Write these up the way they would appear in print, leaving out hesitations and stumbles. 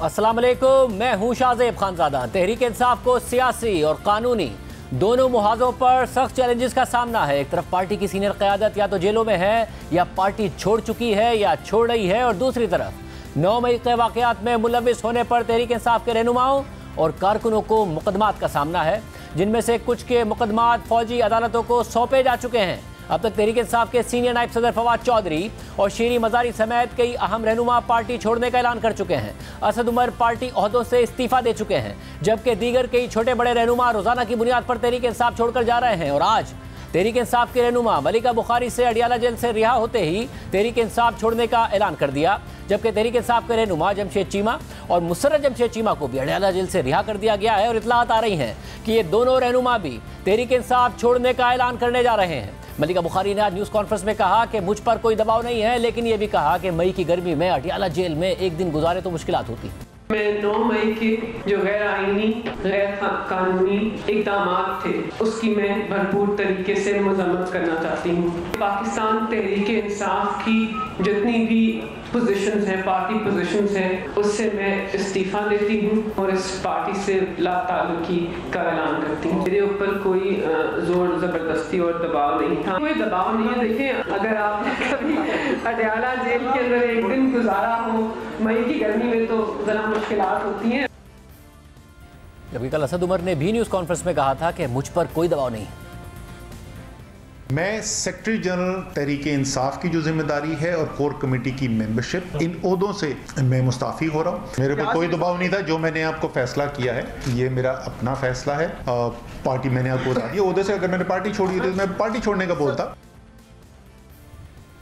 अस्सलाम वालेकुम, मैं हूं शाहजेब खानजादा। तहरीक इंसाफ को सियासी और कानूनी दोनों मुहाजों पर सख्त चैलेंजेस का सामना है। एक तरफ पार्टी की सीनियर क़यादत या तो जेलों में है या पार्टी छोड़ चुकी है या छोड़ रही है, और दूसरी तरफ 9 मई के वाक़यात में मुलविस होने पर तहरीक इंसाफ के रहनुमाओं और कारकुनों को मुकदमात का सामना है, जिनमें से कुछ के मुकदमात फौजी अदालतों को सौंपे जा चुके हैं। अब तक तहरीक इंसाफ के सीनियर नायब सदर फवाद चौधरी और शीरी मजारी समेत कई अहम रहनुमा पार्टी छोड़ने का ऐलान कर चुके हैं। असद उमर पार्टी ओहदों से इस्तीफा दे चुके हैं, जबकि दीगर कई छोटे बड़े रहनुमा रोजाना की बुनियाद पर तहरीक इंसाफ छोड़कर जा रहे हैं। और आज तहरीक इंसाफ के रहनुमा मलिका बुखारी से अडियाला जेल से रिहा होते ही तहरीक इंसाफ छोड़ने का ऐलान कर दिया, जबकि तहरीक इंसाफ के रहनुमा जमशेद चीमा और मुसर्रत जमशेद चीमा को भी अडियाला जेल से रिहा कर दिया गया है। और इत्तलात आ रही हैं कि ये दोनों रहनुमा भी तहरीक इंसाफ छोड़ने का ऐलान करने जा रहे हैं। मलिका बुखारी ने आज न्यूज़ कॉन्फ्रेंस में कहा कि मुझ पर कोई दबाव नहीं है, लेकिन ये भी कहा कि मई की गर्मी में अडियाला जेल में एक दिन गुजारे तो मुश्किलात होती। मैं 9 मई के जो गैर आईनी गैर कानूनी इक़दाम थे उसकी मैं भरपूर तरीके से मजम्मत करना चाहती हूँ। पाकिस्तान तहरीक इंसाफ की जितनी भी पोजीशंस हैं, पार्टी पोजीशंस हैं, उससे मैं इस्तीफ़ा देती हूँ और इस पार्टी से लाताल्लुकी का ऐलान करती हूँ। मेरे ऊपर कोई जोर ज़बरदस्ती और दबाव नहीं था, कोई दबाव नहीं है। देखें, अगर आप कभी अडियाला जेल के अंदर एक दिन गुजारा हो मई की गर्मी में तो ज़रा मुश्किलात होती हैं। जबकि कल असद उमर ने भी न्यूज़ कॉन्फ्रेंस में कहा था कि मुझ पर कोई दबाव नहीं है। मैं सेक्रेटरी जनरल तहरीक इंसाफ की जो जिम्मेदारी है और कोर कमेटी की मेंबरशिप, इन ओहदों से मैं मुस्ताफ़ी हो रहा हूँ। मेरे पर कोई दबाव नहीं था। जो मैंने आपको फैसला किया है ये मेरा अपना फैसला है। पार्टी मैंने आपको बता दिया, ओहदे से अगर मैंने पार्टी छोड़ी थी तो मैं पार्टी छोड़ने का बोलता।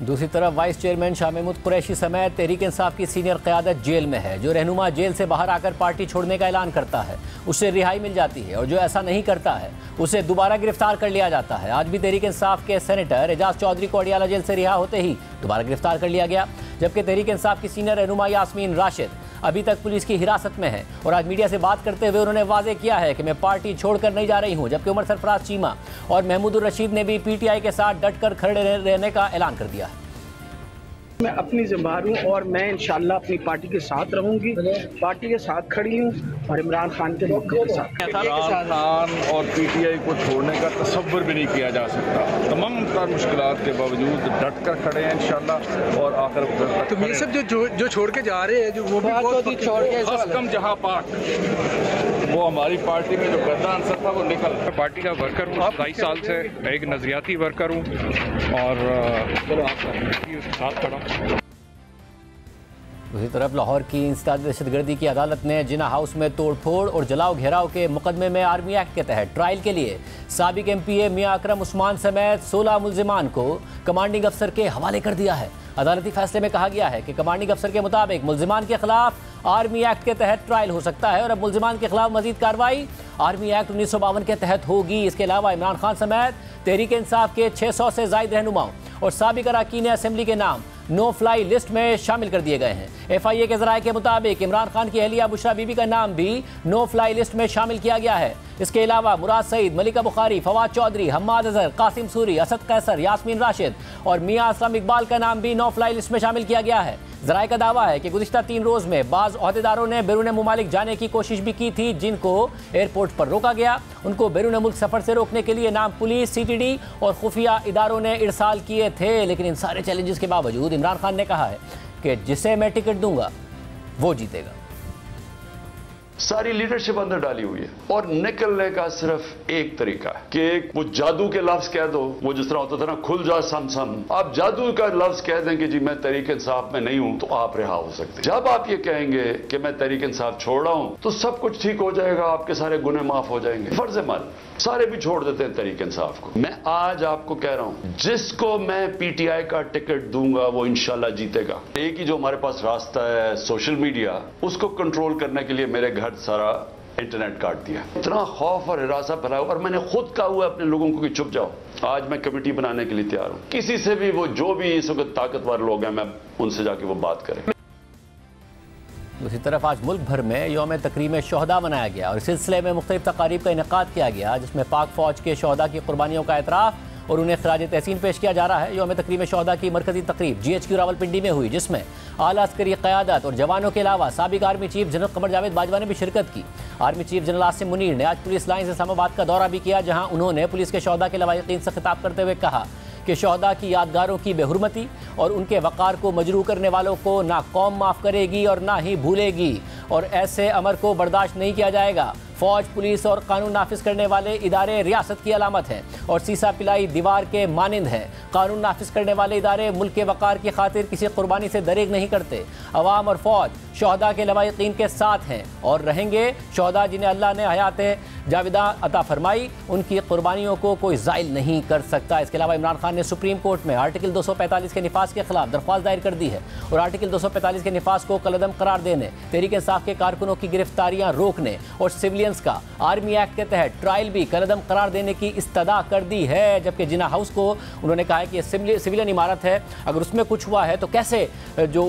दूसरी तरफ वाइस चेयरमैन शाह महमूद कुरैशी समेत तहरीक इंसाफ की सीनियर क़यादत जेल में है। जो रहनुमा जेल से बाहर आकर पार्टी छोड़ने का ऐलान करता है उससे रिहाई मिल जाती है, और जो ऐसा नहीं करता है उसे दोबारा गिरफ्तार कर लिया जाता है। आज भी तहरीक इंसाफ के सेनेटर एजाज चौधरी को अडियाला जेल से रिहा होते ही दोबारा गिरफ्तार कर लिया गया, जबकि तहरीक इंसाफ की सीनियर रहनुमा यास्मीन राशिद अभी तक पुलिस की हिरासत में है। और आज मीडिया से बात करते हुए उन्होंने वाजे किया है कि मैं पार्टी छोड़कर नहीं जा रही हूं। जबकि उमर सरफराज चीमा और महमूदुर रशीद ने भी पीटीआई के साथ डटकर खड़े रहने का ऐलान कर दिया है। मैं अपनी जिम्मेदार हूँ और मैं इंशाल्लाह अपनी पार्टी के साथ रहूंगी, पार्टी के साथ खड़ी हूँ और इमरान खान के मौके के साथ। इमरान खान और पीटीआई को छोड़ने का तसव्वुर भी नहीं किया जा सकता। तमाम मुश्किलात के बावजूद डट कर खड़े हैं इंशाल्लाह और आकर। तो ये सब जो छोड़ के जा रहे हैं, जो वो भी बहुत छोड़ के कम जहाँ पाक वो हमारी पार्टी में जो गद्दा आंसर था वो निकल। पार्टी का वर्कर हूँ, 22 साल से एक नजरियाती वर्कर हूँ और साथ खड़ा। दूसरी तरफ लाहौर की इंसदाद दहशतगर्दी की अदालत ने जिना हाउस में तोड़फोड़ और जलाओ घेराव के मुकदमे में आर्मी एक्ट के तहत ट्रायल के लिए साबिक MPA मियां अकरम उस्मान समेत 16 मुल्जिमान को कमांडिंग अफसर के हवाले कर दिया है। अदालती फैसले में कहा गया है कि कमांडिंग अफसर के मुताबिक मुल्जिमान के खिलाफ आर्मी एक्ट के तहत ट्रायल हो सकता है और अब मुल्जिमान के खिलाफ मजीद कार्रवाई आर्मी एक्ट 1952 के तहत होगी। इसके अलावा इमरान खान समेत तहरीक इंसाफ के 600 से जायद रहनुमाओं और साबिक अरकान असेंबली के नाम नो फ्लाई लिस्ट में शामिल कर दिए गए हैं। FIA के ज़राए के मुताबिक इमरान खान की अहलिया बुशरा बीबी का नाम भी नो फ्लाई लिस्ट में शामिल किया गया है। इसके अलावा मुराद सईद, मलिका बुखारी, फवाद चौधरी, हम्माद अजहर, कासिम सूरी, असद कैसर, यास्मीन राशिद और मियां असलम इकबाल का नाम भी नो फ्लाई लिस्ट में शामिल किया गया है। ज़राए का दावा है कि गुज़िश्ता 3 रोज़ में बाज़ ओहदेदारों ने बैरून मुमालिक जाने की कोशिश भी की थी, जिनको एयरपोर्ट पर रोका गया। उनको बैरून मुल्क सफ़र से रोकने के लिए नाम पुलिस, CTD और खुफिया इदारों ने इरसाल किए थे। लेकिन इन सारे चैलेंजेस के बावजूद इमरान खान ने कहा है कि जिसे मैं टिकट दूंगा वो जीतेगा। सारी लीडरशिप अंदर डाली हुई है और निकलने का सिर्फ एक तरीका है कि वो जादू के लफ्ज कह दो। वो जिस तरह होता था ना, खुल जा सम सम, आप जादू का लफ्ज कह दें कि जी मैं तहरीक इंसाफ में नहीं हूं, तो आप रिहा हो सकते। जब आप ये कहेंगे कि मैं तहरीक इंसाफ छोड़ रहा हूं तो सब कुछ ठीक हो जाएगा, आपके सारे गुने माफ हो जाएंगे। फर्ज मल सारे भी छोड़ देते हैं तहरीक इंसाफ को। मैं आज आपको कह रहा हूं, जिसको मैं PTI का टिकट दूंगा वो इंशाल्लाह जीतेगा। एक ही जो हमारे पास रास्ता है सोशल मीडिया, उसको कंट्रोल करने के लिए मेरे घर सारा इंटरनेट काट दिया। इतना खौफ और हिरासा फैलाया और मैंने खुद कहा हुआ अपने लोगों को कि चुप जाओ। आज मैं कमेटी बनाने के लिए तैयार हूं। किसी से भी वो जो भी इस वक्त ताकतवर लोग हैं, मैं उनसे जाके वो बात करें। दूसरी तरफ आज मुल्क भर में यौम तकरीम शहदा मनाया गया और इस सिलसिले में मुख्तलिफ तकारीब का इनेकाद किया गया, जिसमें पाक फौज के शहदा की कुर्बानियों का एतराफ़ और उन्हें खराज तहसीन पेश किया जा रहा है। यौम तकरीम शहदा की मरकजी तकरीब GHQ रावलपिंडी में हुई, जिसमें आला अस्करी क़यादत और जवानों के अलावा साबिक army chief general Qamar Javed Bajwa ने भी शिरकत की। Army chief general Asim Munir ने आज पुलिस लाइन इस्लामाबाद का दौरा भी किया, जहाँ उन्होंने पुलिस के शहदा के लवाहिकीन से खिताब करते हुए कहा कि शहदा की यादगारों की बेहुरमती और उनके वक़ार को मजरूह करने वालों को ना कौम माफ़ करेगी और ना ही भूलेगी, और ऐसे अमर को बर्दाश्त नहीं किया जाएगा। फौज, पुलिस और कानून नाफिज करने वाले इदारे रियासत की अलामत हैं और सीसा पिलाई दीवार के मानिंद हैं। कानून नाफिज करने वाले इदारे मुल्क के वक़ार की खातिर किसी कुर्बानी से दरेग नहीं करते। अवाम और फौज शहदा के लवाहिकीन के साथ हैं और रहेंगे। शहदा जिन्हें अल्लाह ने हयात जाविदा अता फरमाई, उनकी कुर्बानियों को कोई ज़ाइल नहीं कर सकता। इसके अलावा इमरान खान ने सुप्रीम कोर्ट में आर्टिकल 245 के निफाज के खिलाफ दरख्वास्त दायर कर दी है और आर्टिकल 245 के निफाज को कलअदम करार देने, तहरीक इंसाफ के कारकुनों की गिरफ्तारियां रोकने और सिविलियंस का आर्मी एक्ट के तहत ट्रायल भी कलअदम करार देने की इस्तदा कर दी है। जबकि जिना हाउस को उन्होंने कहा है कि सिविलियन इमारत है, अगर उसमें कुछ हुआ है तो कैसे जो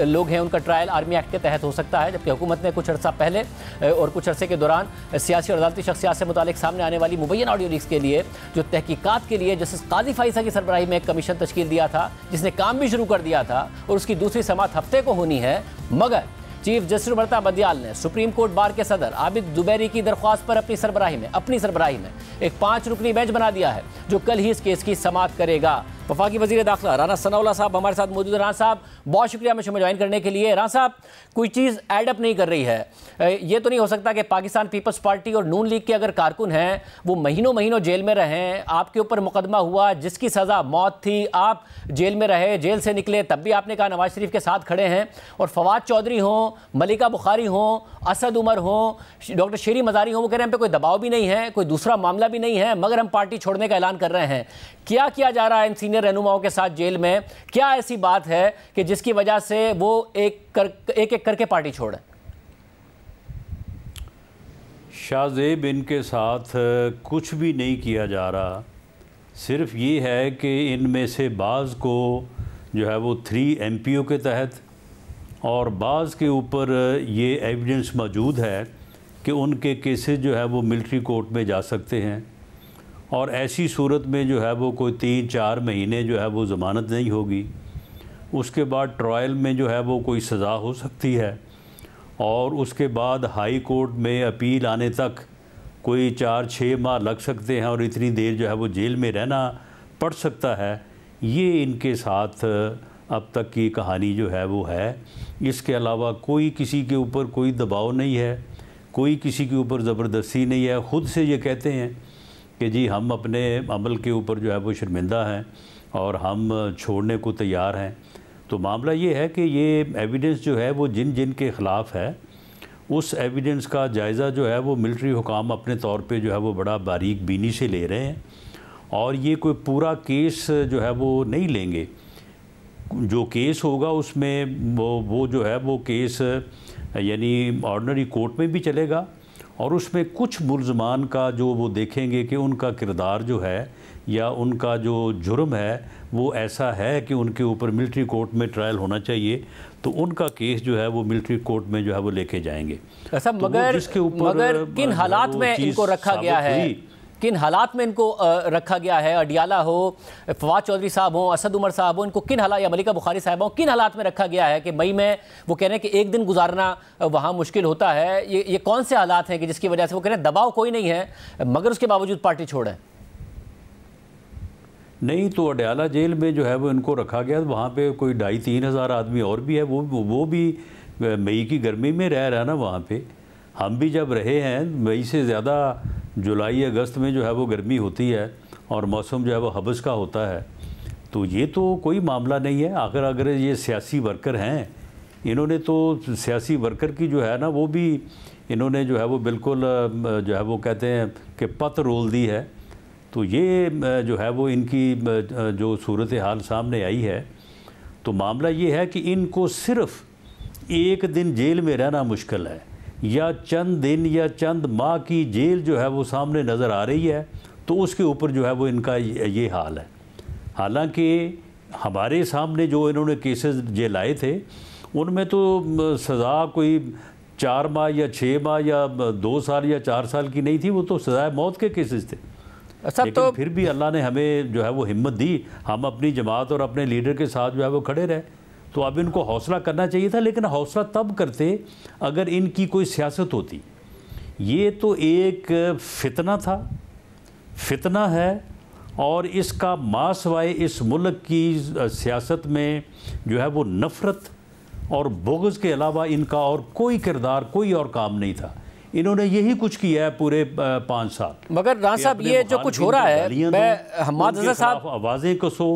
लोग हैं उनका ट्रायल आर्मी एक्ट के तहत हो सकता है। जबकि हुकूमत ने कुछ अर्सा पहले और कुछ अरसे के दौरान सियासी और अदालती शख्सियात से मुतालिक सामने आने वाली मुबैयन ऑडियो लीक्स के लिए जो तहकीकात के लिए जस्टिस काजी फाइसा की सरबराही में एक कमीशन तश्कील दिया था, जिसने काम भी शुरू कर दिया था और उसकी दूसरी समाअत हफ्ते को होनी है। मगर चीफ जस्टिस उमरता बदियाल ने सुप्रीम कोर्ट बार के सदर आबिद जुबैरी की दरख्वास्त पर अपनी सरबराही में एक 5 रुकनी बेंच बना दिया है, जो कल ही इस केस की समाअत करेगा। वफाकी वज़ीर दाखिला राना सनाउल्लाह साहब हमारे साथ मौजूद हैं। राना साहब, बहुत शुक्रिया मुझे ज्वाइन करने के लिए। राना साहब, कोई चीज़ एडअप नहीं कर रही है। ये तो नहीं हो सकता कि पाकिस्तान पीपल्स पार्टी और नून लीग के अगर कारकुन हैं वो महीनों जेल में रहें, आपके ऊपर मुकदमा हुआ जिसकी सज़ा मौत थी, आप जेल में रहे, जेल से निकले तब भी आपने कहा नवाज शरीफ के साथ खड़े हैं, और फवाद चौधरी हों, मलिका बुखारी हों, असद उमर हों, डॉक्टर शेरी मज़ारी हों, वो कह रहे हैं हम पे कोई दबाव भी नहीं है, कोई दूसरा मामला भी नहीं है, मगर हम पार्टी छोड़ने का ऐलान कर रहे हैं। क्या किया जा रहा है इन सीनियर रहनुमाओं के साथ जेल में? क्या ऐसी बात है कि जिसकी वजह से वो एक करके पार्टी छोड़े? शाहजेब, इनके साथ कुछ भी नहीं किया जा रहा, सिर्फ ये है कि इनमें से बाज़ को जो है वो 3 MPO के तहत और बाज़ के ऊपर ये एविडेंस मौजूद है कि उनके केसेस जो है वो मिलिट्री कोर्ट में जा सकते हैं, और ऐसी सूरत में जो है वो कोई 3-4 महीने जो है वो ज़मानत नहीं होगी। उसके बाद ट्रायल में जो है वो कोई सज़ा हो सकती है, और उसके बाद हाई कोर्ट में अपील आने तक कोई 4-6 माह लग सकते हैं, और इतनी देर जो है वो जेल में रहना पड़ सकता है। ये इनके साथ अब तक की कहानी जो है वो है। इसके अलावा कोई किसी के ऊपर कोई दबाव नहीं है, कोई किसी के ऊपर ज़बरदस्ती नहीं है। ख़ुद से ये कहते हैं कि जी हम अपने अमल के ऊपर जो है वो शर्मिंदा हैं और हम छोड़ने को तैयार हैं। तो मामला ये है कि ये एविडेंस जो है वो जिन जिन के ख़िलाफ़ है, उस एविडेंस का जायज़ा जो है वो मिलिट्री हुकाम अपने तौर पे जो है वो बड़ा बारीक बीनी से ले रहे हैं, और ये कोई पूरा केस जो है वो नहीं लेंगे। जो केस होगा उसमें वो जो है वो केस यानी ऑर्डिनरी कोर्ट में भी चलेगा, और उसमें कुछ मुल्ज़मान का जो वो देखेंगे कि उनका किरदार जो है या उनका जो जुर्म है वो ऐसा है कि उनके ऊपर मिलिट्री कोर्ट में ट्रायल होना चाहिए, तो उनका केस जो है वो मिलिट्री कोर्ट में जो है वो लेके जाएंगे। ऐसा तो मगर किन हालात में इनको रखा गया है, किन हालात में इनको रखा गया है? अडियाला हो, फवाद चौधरी साहब हो, असद उमर साहब हो, इनको किन हालात, या मलिका बुखारी साहब हो, किन हालात में रखा गया है कि मई में वो कह रहे हैं कि एक दिन गुजारना वहाँ मुश्किल होता है? ये कौन से हालात हैं कि जिसकी वजह से वो कह रहे हैं दबाव कोई नहीं है मगर उसके बावजूद पार्टी छोड़े? नहीं, तो अडियाला जेल में जो है वो इनको रखा गया, वहाँ पे कोई 2,500-3 हज़ार आदमी और भी है, वो भी मई की गर्मी में रह रहा है ना वहाँ पे। हम भी जब रहे हैं, मई से ज़्यादा जुलाई अगस्त में जो है वो गर्मी होती है और मौसम जो है वो हबस का होता है। तो ये तो कोई मामला नहीं है। आखिर अगर ये सियासी वर्कर हैं, इन्होंने तो सियासी वर्कर की जो है ना वो भी इन्होंने जो है वो बिल्कुल जो है वो कहते हैं कि पत रोल दी है। तो ये जो है वो इनकी जो सूरत हाल सामने आई है, तो मामला ये है कि इनको सिर्फ़ एक दिन जेल में रहना मुश्किल है, या चंद दिन या चंद माह की जेल जो है वो सामने नज़र आ रही है, तो उसके ऊपर जो है वो इनका ये हाल है। हालांकि हमारे सामने जो इन्होंने केसेस जे लाए थे उनमें तो सज़ा कोई 4 माह या 6 माह या 2 साल या 4 साल की नहीं थी, वो तो सज़ाए मौत के केसेस थे। लेकिन तो फिर भी अल्लाह ने हमें जो है वो हिम्मत दी, हम अपनी जमात और अपने लीडर के साथ जो है वो खड़े रहे। तो अब इनको हौसला करना चाहिए था, लेकिन हौसला तब करते अगर इनकी कोई सियासत होती। ये तो एक फितना था, फितना है, और इसका मासवाए इस मुल्क की सियासत में जो है वो नफ़रत और बुग़्ज़ के अलावा इनका और कोई किरदार, कोई और काम नहीं था। इन्होंने यही कुछ किया है पूरे 5 साल। मगर राना साहब, ये जो कुछ हो रहा है, मैं हम्माद रज़ा साहब आवाज़ें कसो,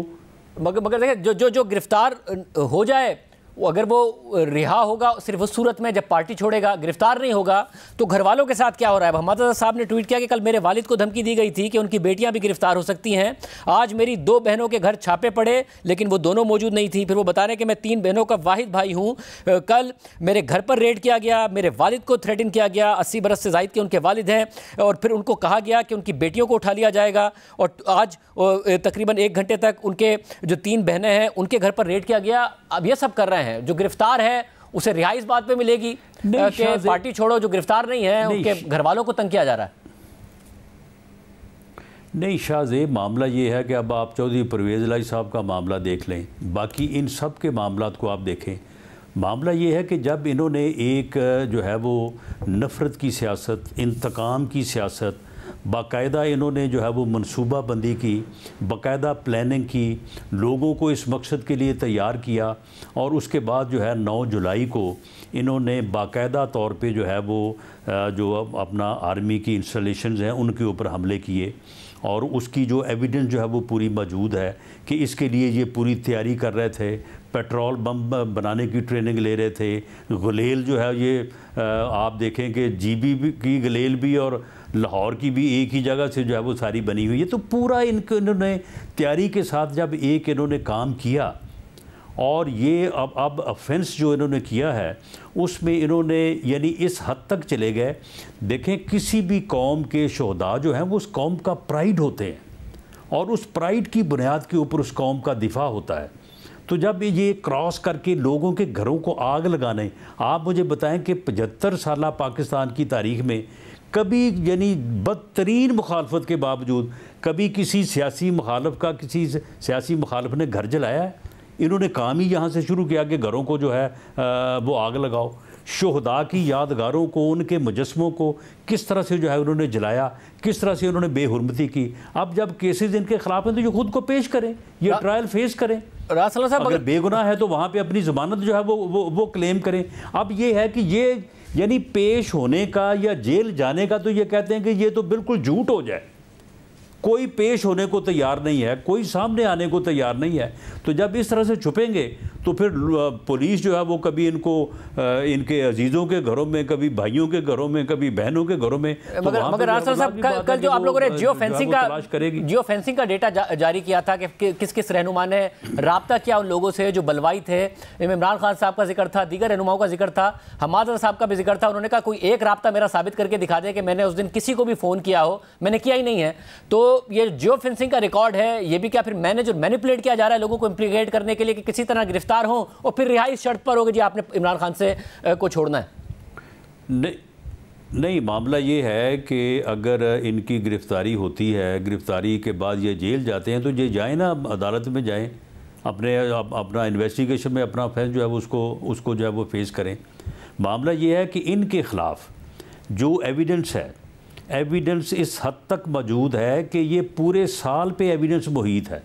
मगर देखिए जो गिरफ्तार हो जाए, अगर वो रिहा होगा सिर्फ उस सूरत में जब पार्टी छोड़ेगा, गिरफ्तार नहीं होगा तो घर वालों के साथ क्या हो रहा है। हम्माद रज़ा साहब ने ट्वीट किया कि कल मेरे वालिद को धमकी दी गई थी कि उनकी बेटियां भी गिरफ्तार हो सकती हैं। आज मेरी 2 बहनों के घर छापे पड़े लेकिन वो दोनों मौजूद नहीं थी। फिर वो बता रहे कि मैं 3 बहनों का वाहिद भाई हूँ। कल मेरे घर पर रेड किया गया, मेरे वालिद को थ्रेटन किया गया, 80 बरस से ज़ायद के उनके वालिद हैं, और फिर उनको कहा गया कि उनकी बेटियों को उठा लिया जाएगा। और आज तकरीबन 1 घंटे तक उनके जो 3 बहनें हैं उनके घर पर रेड किया गया। अब ये सब कर रहे हैं। जो गिरफ्तार है उसे रिहाई इस बात पे मिलेगी कि पार्टी छोड़ो, जो गिरफ्तार नहीं है उनके घर वालों को तंग किया जा रहा है। नहीं शाहज़ेब, मामला ये है कि अब आप चौधरी परवेज़ इलाही साहब का मामला देख लें, बाकी इन सब के मामलात को आप देखें। मामला ये है कि जब इन्होंने एक जो है वो नफ़रत की सियासत, इंतकाम की सियासत, बाकायदा इन्होंने जो है वो मनसूबा बंदी की, बाकायदा प्लानिंग की, लोगों को इस मकसद के लिए तैयार किया, और उसके बाद जो है 9 जुलाई को इन्होंने बाकायदा तौर पे जो है वो जो अपना आर्मी की इंस्टॉलेशंस हैं उनके ऊपर हमले किए। और उसकी जो एविडेंस जो है वो पूरी मौजूद है कि इसके लिए ये पूरी तैयारी कर रहे थे, पेट्रोल बम बनाने की ट्रेनिंग ले रहे थे। गुलेल जो है ये आप देखें कि जीबी की गुलेल भी और लाहौर की भी एक ही जगह से जो है वो सारी बनी हुई है। तो पूरा इन्होंने तैयारी के साथ जब एक इन्होंने काम किया, और ये अब ऑफेंस जो इन्होंने किया है उसमें इन्होंने यानी इस हद तक चले गए। देखें, किसी भी कौम के शोहदा जो हैं वो उस कौम का प्राइड होते हैं, और उस प्राइड की बुनियाद के ऊपर उस कौम का दिफा होता है। तो जब ये क्रॉस करके लोगों के घरों को आग लगाने, आप मुझे बताएं कि 75 साल पाकिस्तान की तारीख में कभी यानी बदतरीन मुखालफत के बावजूद कभी किसी सियासी मुखालफ का किसी सियासी मुखालफ ने घर जलाया है? इन्होंने काम ही यहाँ से शुरू किया कि घरों को जो है वो आग लगाओ। शोहदा की यादगारों को, उनके मुजस्मों को किस तरह से जो है उन्होंने जलाया, किस तरह से उन्होंने बेहुरमती की। अब जब केसेस इनके खिलाफ हैं तो ये खुद को पेश करें, ये ट्रायल फेस करें। अगर बेगुनाह है तो वहाँ पे अपनी ज़मानत जो है वो क्लेम करें। अब ये है कि ये यानी पेश होने का या जेल जाने का तो ये कहते हैं कि ये तो बिल्कुल झूठ हो जाए। कोई पेश होने को तैयार नहीं है, कोई सामने आने को तैयार नहीं है। तो जब इस तरह से छुपेंगे तो फिर पुलिस जो है वो कभी इनको इनके अजीज़ों के घरों में, कभी भाइयों के घरों में, कभी बहनों के घरों में। मगर रासर साहब, कल जो आप लोगों ने जियो फेंसिंग का डेटा जारी किया था कि किस किस रहनुमा ने राब्ता किया उन लोगों से जो बलवाई थे, इमरान खान साहब का जिक्र था, दीगर रहनुमाओं का जिक्र था, हम्माद रज़ा साहब का भी जिक्र था। उन्होंने कहा कोई एक राब्ता मेरा साबित करके दिखा दे कि मैंने उस दिन किसी को भी फ़ोन किया हो, मैंने किया ही नहीं है। तो ये जियो फेंसिंग का रिकॉर्ड है, ये भी क्या फिर मैनिपुलेट किया जा रहा है लोगों को इम्प्लीकेट करने के लिए कि किसी तरह गिरफ्तार हो और फिर रिहाई शर्त पर होगी जी आपने इमरान खान से को छोड़ना है? नहीं, मामला ये है कि अगर इनकी गिरफ्तारी होती है, गिरफ्तारी के बाद ये जेल जाते हैं तो ये जाएं ना, अदालत में जाएं, अपना इन्वेस्टिगेशन में अपना ऑफेंस जो है उसको जो है वो फेस करें। मामला ये है कि इनके ख़िलाफ़ जो एविडेंस है, एविडेंस इस हद तक मौजूद है कि ये पूरे साल पे एविडेंस मुहित है।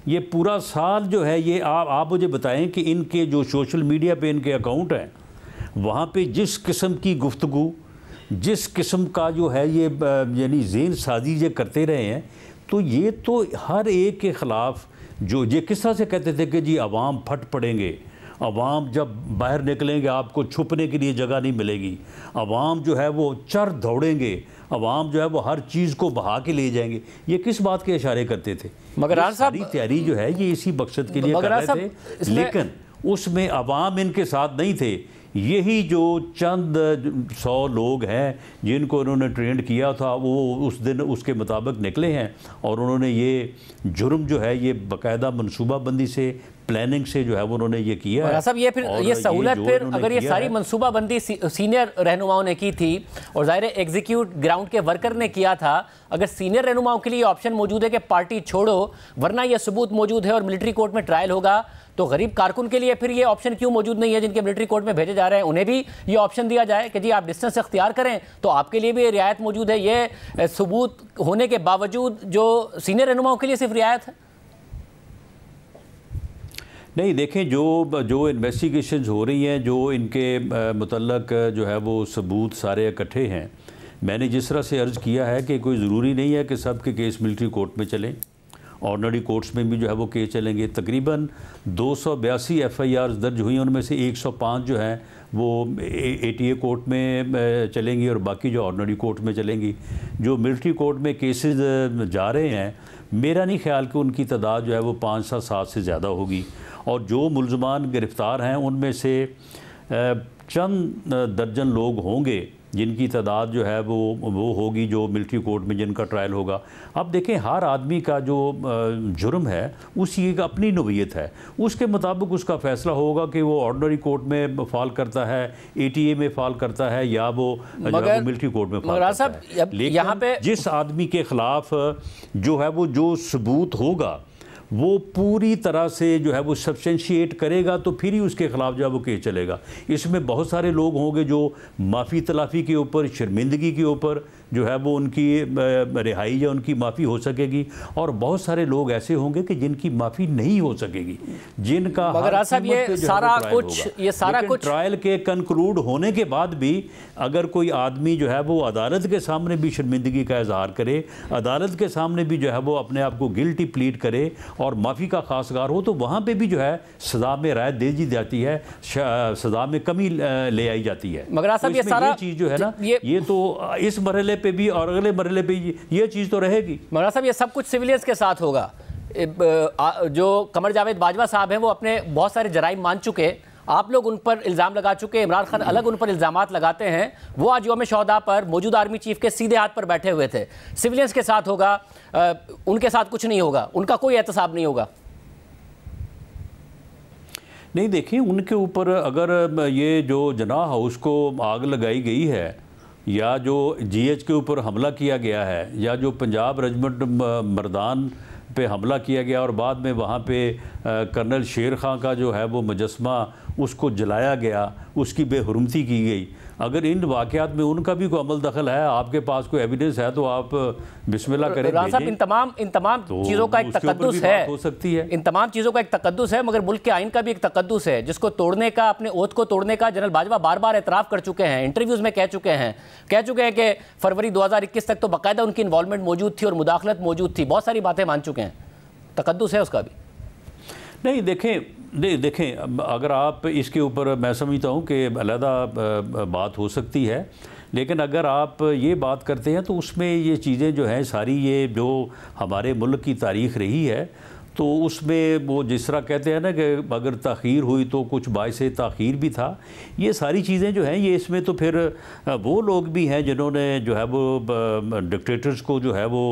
ये पूरा साल जो है ये आप मुझे बताएं कि इनके जो सोशल मीडिया पे इनके अकाउंट हैं, वहाँ पे जिस किस्म की गुफ्तगू, जिस किस्म का जो है ये यानी ज़हन साजी ये करते रहे हैं, तो ये तो हर एक के ख़िलाफ़ जो ये किस तरह से कहते थे कि जी अवाम फट पड़ेंगे, अवाम जब बाहर निकलेंगे आपको छुपने के लिए जगह नहीं मिलेगी, अवाम जो है वो चर दौड़ेंगे, अवाम जो है वो हर चीज़ को बहा के ले जाएंगे। ये किस बात के इशारे करते थे? मगर सारी तैयारी जो है ये इसी मकसद के लिए कर रहे थे, लेकिन उसमें अवाम इनके साथ नहीं थे। यही जो चंद 100 लोग हैं जिनको उन्होंने ट्रेंड किया था, वो उस दिन उसके मुताबिक निकले हैं और उन्होंने ये जुर्म जो है ये बाकायदा मनसूबाबंदी से प्लानिंग से जो है वो उन्होंने ये किया है। साहब ये फिर ये सहूलत फिर अगर ये सारी मनसूबाबंदी सीनियर रहनुमाओं ने की थी और ज़ाहिर है एग्जीक्यूट ग्राउंड के वर्कर ने किया था, अगर सीनियर रहनुमाओं के लिए ऑप्शन मौजूद है कि पार्टी छोड़ो वरना ये सबूत मौजूद है और मिलिट्री कोर्ट में ट्रायल होगा, तो गरीब कारकुन के लिए फिर ये ऑप्शन क्यों मौजूद नहीं है जिनके मिलिट्री कोर्ट में भेजे जा रहे हैं? उन्हें भी ये ऑप्शन दिया जाए कि जी आप डिस्टेंस अख्तियार करें, तो आपके लिए भी रियायत मौजूद है। ये सबूत होने के बावजूद जो सीनियर रहनुमाओं के लिए सिर्फ रियायत है? नहीं, देखें जो इन्वेस्टिगेशंस हो रही हैं, जो इनके मुतल्लक जो है वो सबूत सारे इकट्ठे हैं, मैंने जिस तरह से अर्ज़ किया है कि कोई ज़रूरी नहीं है कि सब के केस मिलिट्री कोर्ट में चलें, ऑर्डनरी कोर्ट्स में भी जो है वो केस चलेंगे। तकरीबन 282 FIRs दर्ज हुई हैं, उनमें से 105 जो हैं वो ATA कोर्ट में चलेंगी और बाकी जो ऑर्डनरी कोर्ट में चलेंगी। जो मिलिट्री कोर्ट में केसेस जा रहे हैं, मेरा नहीं ख्याल कि उनकी तादाद जो है वो 5-7 से ज़्यादा होगी, और जो मुल्ज़मान गिरफ़्तार हैं उनमें से चंद दर्जन लोग होंगे जिनकी तादाद जो है वो होगी जो मिलिट्री कोर्ट में जिनका ट्रायल होगा। अब देखें, हर आदमी का जो जुर्म है उसकी एक अपनी नोयत है, उसके मुताबिक उसका फ़ैसला होगा कि वो ऑर्डनरी कोर्ट में फ़ाल करता है, ATA में फ़ाल करता है, या वो मिलिट्री कोर्ट में फ़ाल करता है। लेकिन यहाँ पे जिस आदमी के ख़िलाफ़ जो है वो जो सबूत होगा वो पूरी तरह से जो है वो सब्सटेंशिएट करेगा, तो फिर ही उसके ख़िलाफ़ जो है वो केस चलेगा। इसमें बहुत सारे लोग होंगे जो माफ़ी तलाफ़ी के ऊपर, शर्मिंदगी के ऊपर जो है वो उनकी रिहाई या उनकी माफ़ी हो सकेगी, और बहुत सारे लोग ऐसे होंगे कि जिनकी माफ़ी नहीं हो सकेगी, जिनका मगर साहब ये सारा कुछ ट्रायल के कंक्लूड होने के बाद भी अगर कोई आदमी जो है वो अदालत के सामने भी शर्मिंदगी का इजहार करे, अदालत के सामने भी जो है वो अपने आप को गिल्टी प्लीड करे और माफ़ी का खासगार हो, तो वहाँ पे भी जो है सज़ा में राहत दे दी जाती है, सज़ा में कमी ले आई जाती है। मगर साहब ये सारा चीज़ जो है ना, ये तो इस मरहले पे भी और अगले मरहले पे ये चीज़ तो रहेगी। मगर साहब ये सब कुछ सिविलियंस के साथ होगा। जो कमर जावेद बाजवा साहब हैं वो अपने बहुत सारे जराइम मान चुके, आप लोग उन पर इल्ज़ाम लगा चुके, इमरान खान अलग उन पर इल्ज़ामात लगाते हैं। वो आज यौम शोहदा पर मौजूदा आर्मी चीफ के सीधे हाथ पर बैठे हुए थे। सिविलियंस के साथ होगा, उनके साथ कुछ नहीं होगा, उनका कोई एहतसाब नहीं होगा। नहीं, देखिए, उनके ऊपर अगर ये जो जनाह हाउस को आग लगाई गई है, या जो GH के ऊपर हमला किया गया है, या जो पंजाब रेजिमेंट मर्दान पे हमला किया गया और बाद में वहाँ पे कर्नल शेर खां का जो है वो मुजस्मा उसको जलाया गया, उसकी बेहुरमती की गई, अगर इन वाक़यात में उनका भी कोई अमल दखल है, आपके पास कोई एविडेंस है, तो आप बिस्मिल्लाह करें। साहब इन तमाम चीज़ों का एक तकद्दुस है, हो सकती है, इन तमाम चीज़ों का एक तकद्दुस है, मगर मुल्क के आइन का भी एक तकद्दुस है जिसको तोड़ने का, अपने ओथ को तोड़ने का जनरल बाजवा बार बार एतराफ़ कर चुके हैं, इंटरव्यूज़ में कह चुके हैं कि फरवरी 2021 तक तो बाकायदा उनकी इन्वॉल्वमेंट मौजूद थी और मुदाखलत मौजूद थी, बहुत सारी बातें मान चुके हैं। तकद्दुस है उसका भी। नहीं, देखें, अगर आप इसके ऊपर, मैं समझता हूँ कि अलहदा बात हो सकती है, लेकिन अगर आप ये बात करते हैं तो उसमें ये चीज़ें जो हैं सारी, ये जो हमारे मुल्क की तारीख़ रही है, तो उसमें वो जिस तरह कहते हैं ना कि अगर ताख़ीर हुई तो कुछ बाइसे ताख़ीर भी था, ये सारी चीज़ें जो हैं ये इसमें तो फिर वो लोग भी हैं जिन्होंने जो है वो डिक्टेटर्स को जो है वो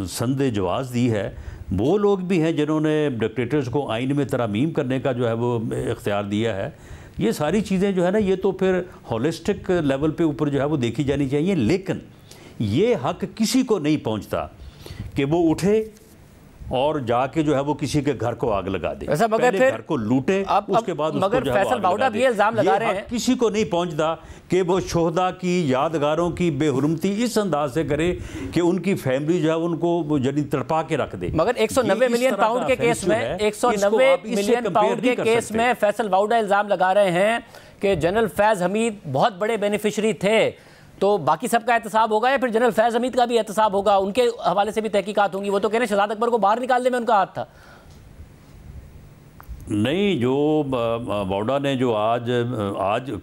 संदे जवाज़ दी है, वो लोग भी हैं जिन्होंने डिक्टेटर्स को आइन में तरमीम करने का जो है वो इख्तियार दिया है। ये सारी चीज़ें जो है ना, ये तो फिर होलिस्टिक लेवल पे ऊपर जो है वो देखी जानी चाहिए, लेकिन ये हक़ किसी को नहीं पहुंचता कि वो उठे और जाके जो है वो किसी के घर को आग लगा दे, पहले घर को लूटे, उसके बाद मगर फैसल बाउडा भी इल्जाम लगा रहे हैं, किसी को नहीं पहुंचता कि वो शोहदा की यादगारों की बेहुरमती इस अंदाज से करे कि उनकी फैमिली जो है उनको जल्दी तड़पा के रख दे। मगर 190 मिलियन पाउंड के केस में 190 मिलियन पाउंड के केस में फैसल बाउडा इल्जाम लगा रहे हैं कि जनरल फैज़ हमीद बहुत बड़े बेनिफिशरी थे, तो बाकी सबका एहतसाब होगा या फिर जनरल फैज़ हमीद का भी एहतसाब होगा, उनके हवाले से भी तहकीकात होंगी? वो तो कह रहे हैं शहजाद अकबर को बाहर निकालने में उनका हाथ था। नहीं, जो बाउडा ने जो आज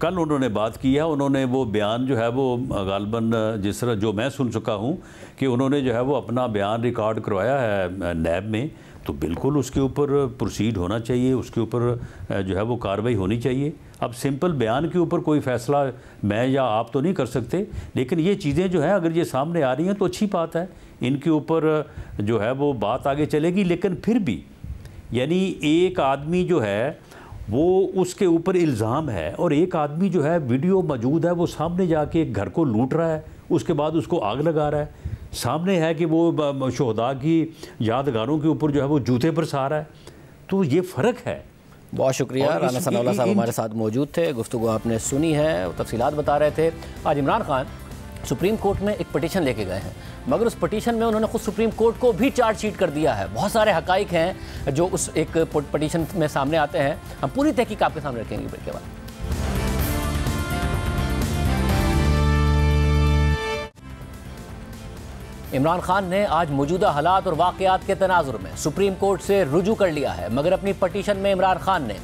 कल उन्होंने बात की है, उन्होंने वो बयान जो है वो गालबन जिस तरह जो मैं सुन चुका हूँ कि उन्होंने जो है वो अपना बयान रिकॉर्ड करवाया है नैब में, तो बिल्कुल उसके ऊपर प्रोसीड होना चाहिए, उसके ऊपर जो है वो कार्रवाई होनी चाहिए। अब सिंपल बयान के ऊपर कोई फ़ैसला मैं या आप तो नहीं कर सकते, लेकिन ये चीज़ें जो हैं अगर ये सामने आ रही हैं तो अच्छी बात है, इनके ऊपर जो है वो बात आगे चलेगी। लेकिन फिर भी यानी एक आदमी जो है वो उसके ऊपर इल्ज़ाम है और एक आदमी जो है वीडियो मौजूद है, वो सामने जाके एक घर को लूट रहा है, उसके बाद उसको आग लगा रहा है, सामने है कि वो शोहदा की यादगारों के ऊपर जो है वो जूते बरसा रहा है। तो ये फ़र्क है। बहुत शुक्रिया। राना सनाउल्लाह साहब हमारे साथ मौजूद थे, गुफ्तगू आपने सुनी है, तफसीलात बता रहे थे। आज इमरान खान सुप्रीम कोर्ट में एक पटिशन लेके गए हैं, मगर उस पटिशन में उन्होंने खुद सुप्रीम कोर्ट को भी चार्जशीट कर दिया है। बहुत सारे हकाइक हैं जो उस एक पटिशन में सामने आते हैं, हम पूरी तहकीक आपके सामने रखेंगे ब्रेक के बाद। इमरान खान ने आज मौजूदा हालात और वाक़यात के तनाजुर में सुप्रीम कोर्ट से रुजू कर लिया है, मगर अपनी पटिशन में इमरान खान ने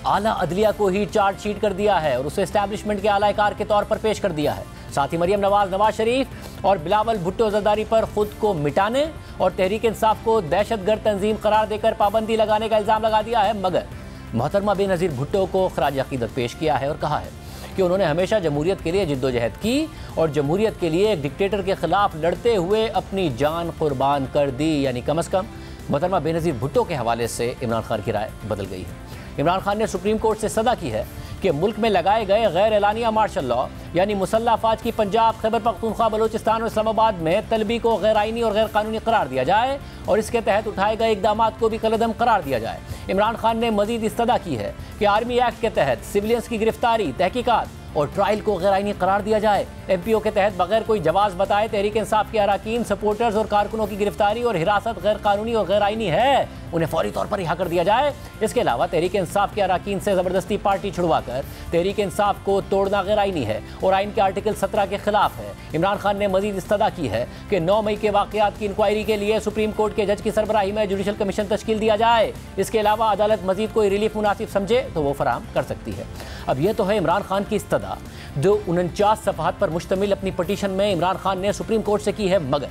आला अदलिया को ही चार्जशीट कर दिया है और उसे एस्टैब्लिशमेंट के आलाकार के तौर पर पेश कर दिया है। साथ ही मरियम नवाज, नवाज शरीफ और बिलावल भुट्टो जरदारी पर खुद को मिटाने और तहरीक इंसाफ को दहशतगर्द तंजीम करार देकर पाबंदी लगाने का इल्ज़ाम लगा दिया है, मगर मोहतरमा बेनज़ीर भुट्टो को खराज अक़ीदत पेश किया है और कहा है कि उन्होंने हमेशा जमहूरियत के लिए जिद्दोजहद की और जमहूरियत के लिए एक डिक्टेटर के ख़िलाफ़ लड़ते हुए अपनी जान कुर्बान कर दी। यानी कम अज़ कम मोहतरमा बेनज़ीर भुट्टो के हवाले से इमरान खान की राय बदल गई है। इमरान खान ने सुप्रीम कोर्ट से सदा की है कि मुल्क में लगाए गए गैर एलानिया मार्शल लॉ यानी मुसल्लह अफवाज की पंजाब, खैबर पख्तूनख्वा, बलूचिस्तान और इस्लामाबाद में तलबी को गैर आइनी और गैर कानूनी करार दिया जाए और इसके तहत उठाए गए इकदाम को भी कलअदम करार दिया जाए। इमरान खान ने मजीद इस्तदा की है कि आर्मी एक्ट के तहत सिविलियंस की गिरफ्तारी, तहकीकात और ट्रायल को गैर आइनी करार दिया जाए। MPO के तहत बगैर कोई जवाब बताए तहरीक इंसाफ के अरकान, सपोर्टर्स और कारकुनों की गिरफ्तारी और हिरासत गैर कानूनी और गैर आइनी है, उन्हें फौरी तौर पर रिहा कर दिया जाए। इसके अलावा तहरीक इंसाफ के अरकान से ज़बरदस्ती पार्टी छुड़वाकर तहरीक इंसाफ को तोड़ना गैर आइनी है और आइन के आर्टिकल 17 के खिलाफ है। इमरान खान ने मजीद इस्तदा की है कि 9 मई के वाक़यात की इंक्वायरी के लिए सुप्रीम कोर्ट के जज की सरबराही में जुडिशल कमीशन तश्कील दिया जाए। इसके अलावा अदालत मजीद कोई रिलीफ मुनासिब समझे तो वो फराहम कर सकती है। अब यह तो है इमरान खान की इस्तदा जो 49 सफ़हात पर मुश्तमिल अपनी पटिशन में इमरान खान ने सुप्रीम कोर्ट से की है, मगर